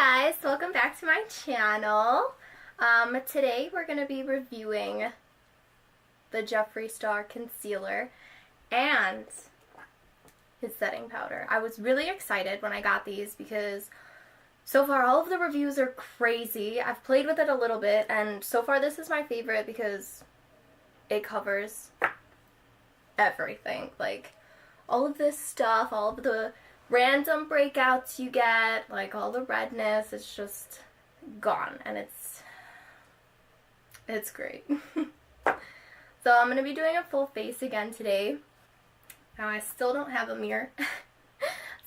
Hi guys, welcome back to my channel. Today we're going to be reviewing the Jeffree Star Concealer and his setting powder. I was really excited when I got these because so far all of the reviews are crazy. I've played with it a little bit and so far this is my favorite because it covers everything. Like all of this stuff, all of the random breakouts you get, like all the redness, it's just gone and it's great. So I'm going to be doing a full face again today. Now I still don't have a mirror.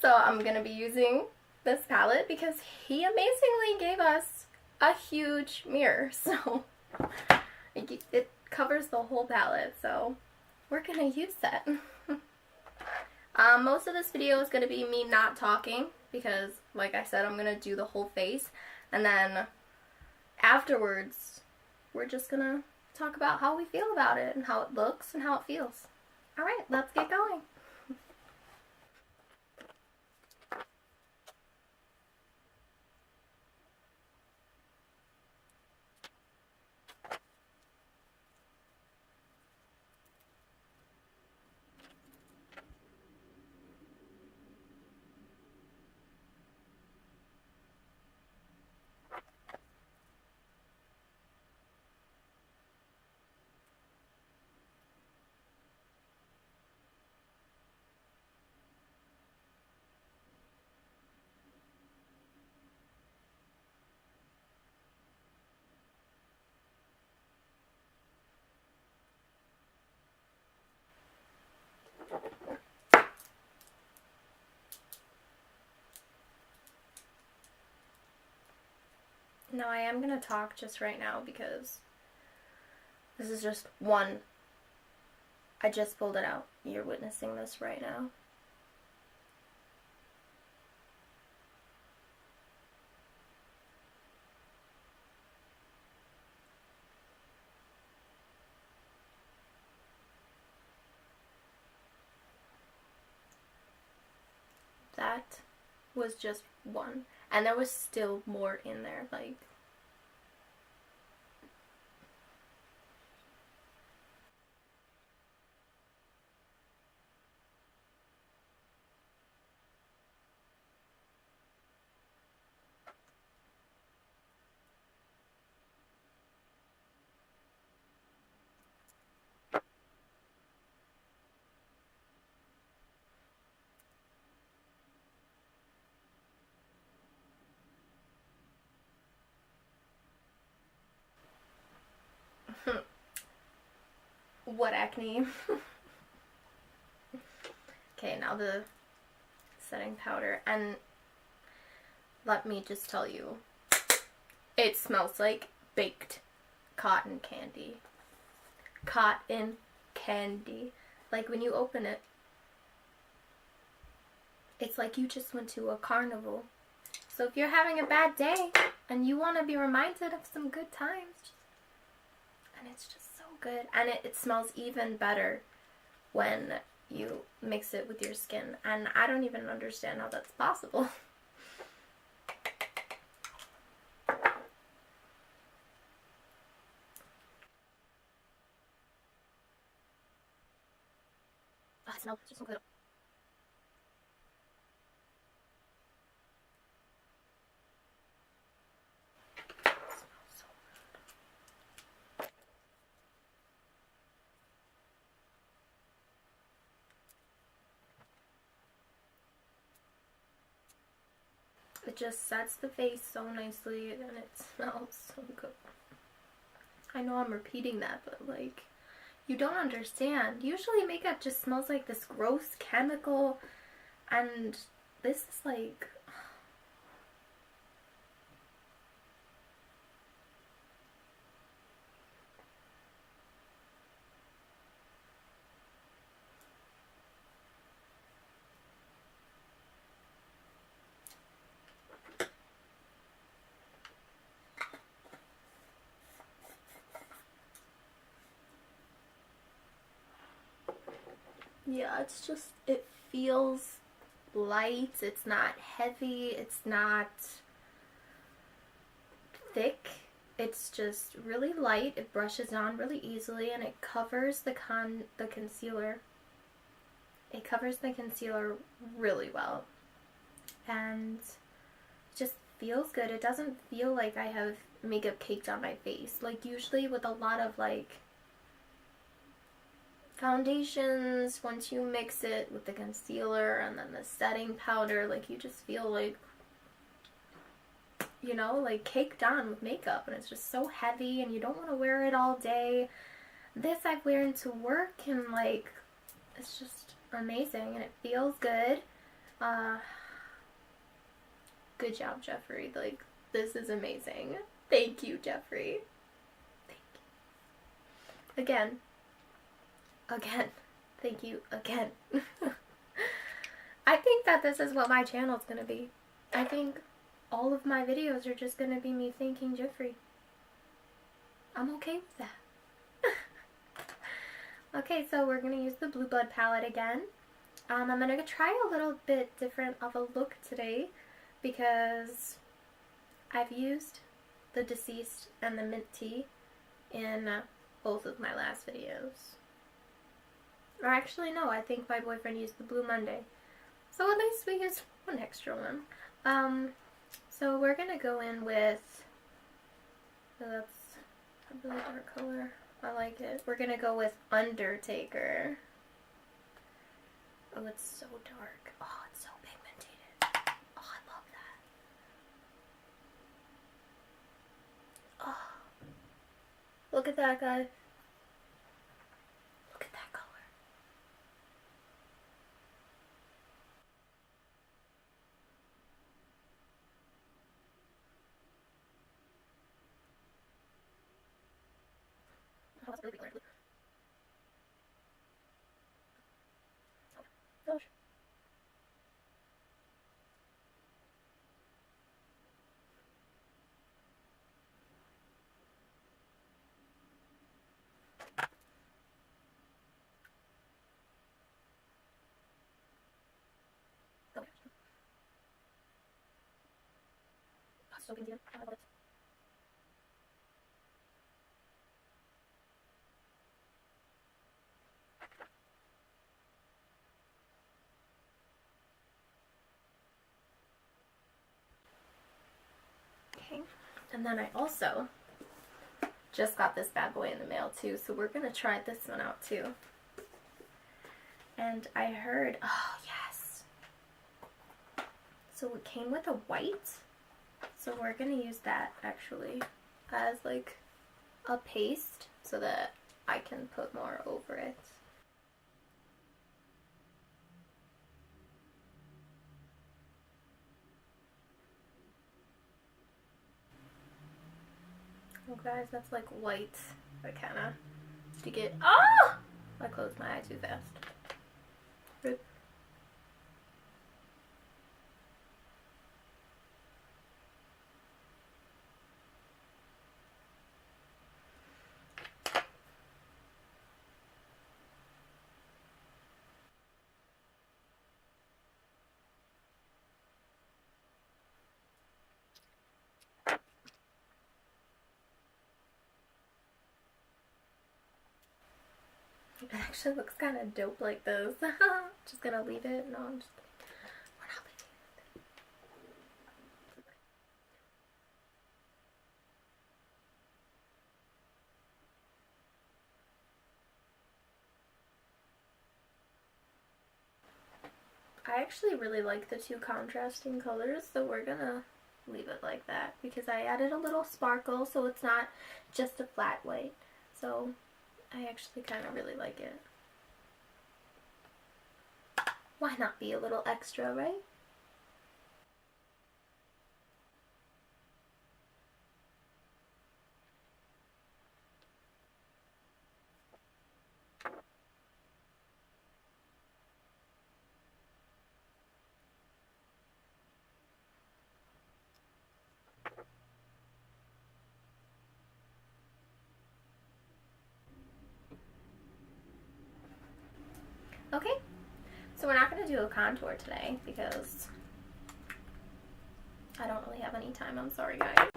So I'm going to be using this palette because he amazingly gave us a huge mirror. So it covers the whole palette. So we're going to use that. Most of this video is going to be me not talking because, like I said, I'm going to do the whole face. And then afterwards, we're just going to talk about how we feel about it and how it looks and how it feels. Alright, let's get going. Now I am going to talk just right now because this is just one. I just pulled it out. You're witnessing this right now. That was just one. And there was still more in there, like... What acne? Okay, now the setting powder, and let me just tell you, it smells like baked cotton candy. Cotton candy. Like when you open it, it's like you just went to a carnival. So if you're having a bad day and you want to be reminded of some good times, and it's just so good. And it smells even better when you mix it with your skin. And I don't even understand how that's possible. Oh, it smells just so good. It just sets the face so nicely and it smells so good. I know I'm repeating that, but like, you don't understand. Usually makeup just smells like this gross chemical, and this is like... Yeah, it's just, it feels light, it's not heavy, it's not thick. It's just really light. It brushes on really easily, and it covers the concealer. It covers the concealer really well, and just feels good. It doesn't feel like I have makeup caked on my face. Like usually with a lot of like foundations, once you mix it with the concealer and then the setting powder, like you just feel like, you know, like caked on with makeup, and it's just so heavy and you don't want to wear it all day. This I've worn to work, and like it's just amazing, and it feels good. Good job, Jeffree. Like, this is amazing. Thank you, Jeffree. Thank you. Again. Thank you again. I think that this is what my channel is going to be. I think all of my videos are just going to be me thanking Jeffree. I'm okay with that. Okay, so we're going to use the Blue Blood palette again. I'm going to try a little bit different of a look today because I've used the Deceased and the Mint Tea in both of my last videos. Or actually, no, I think my boyfriend used the Blue Monday. So at least we used one extra one. So we're going to go in with, so that's a really dark color. I like it. We're going to go with Undertaker. Oh, it's so dark. Oh, it's so pigmented. Oh, I love that. Oh. Look at that, guys. Look at that color. Oh, that's really blurry. Gosh. Oh, it's so pigmented. I love it. Okay, and then I also just got this bad boy in the mail too, so we're gonna try this one out too. And I heard, oh yes, so it came with a white, so we're gonna use that actually as like a paste so that I can put more over it. Oh guys, that's like white. I kinda to get, oh! I closed my eye too fast. Rip. It actually looks kind of dope like this. Just gonna leave it. No, I'm just kidding. We're not leaving it. I actually really like the two contrasting colors, so we're gonna leave it like that because I added a little sparkle so it's not just a flat white. So I actually kind of really like it. Why not be a little extra, right? Okay, so we're not going to do a contour today because I don't really have any time. I'm sorry, guys.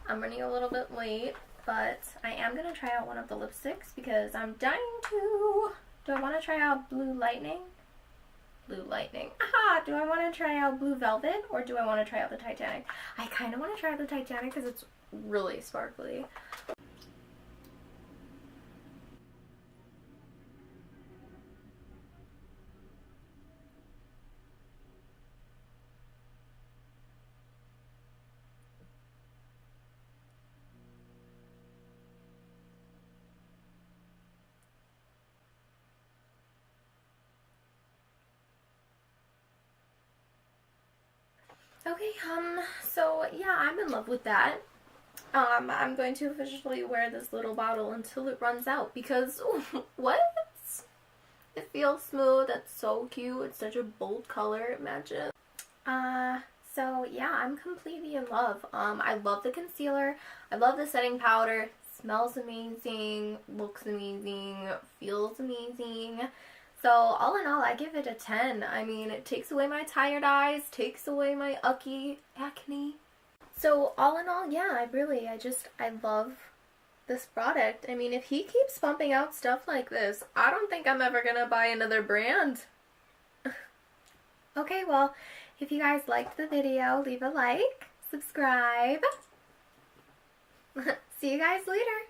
I'm running a little bit late, but I am going to try out one of the lipsticks because I'm dying to. Do I want to try out Blue Lightning? Blue Lightning. Aha! Do I want to try out Blue Velvet or do I want to try out the Titanic? I kind of want to try out the Titanic because it's really sparkly. Okay, so yeah, I'm in love with that. I'm going to officially wear this little bottle until it runs out because, what? It feels smooth, it's so cute, it's such a bold color, imagine. So yeah, I'm completely in love. I love the concealer, I love the setting powder, smells amazing, looks amazing, feels amazing. So all in all, I give it a 10. I mean, it takes away my tired eyes, takes away my acne. So all in all, yeah, I love this product. I mean, if he keeps pumping out stuff like this, I don't think I'm ever gonna buy another brand. Okay, well, if you guys liked the video, leave a like, subscribe. See you guys later.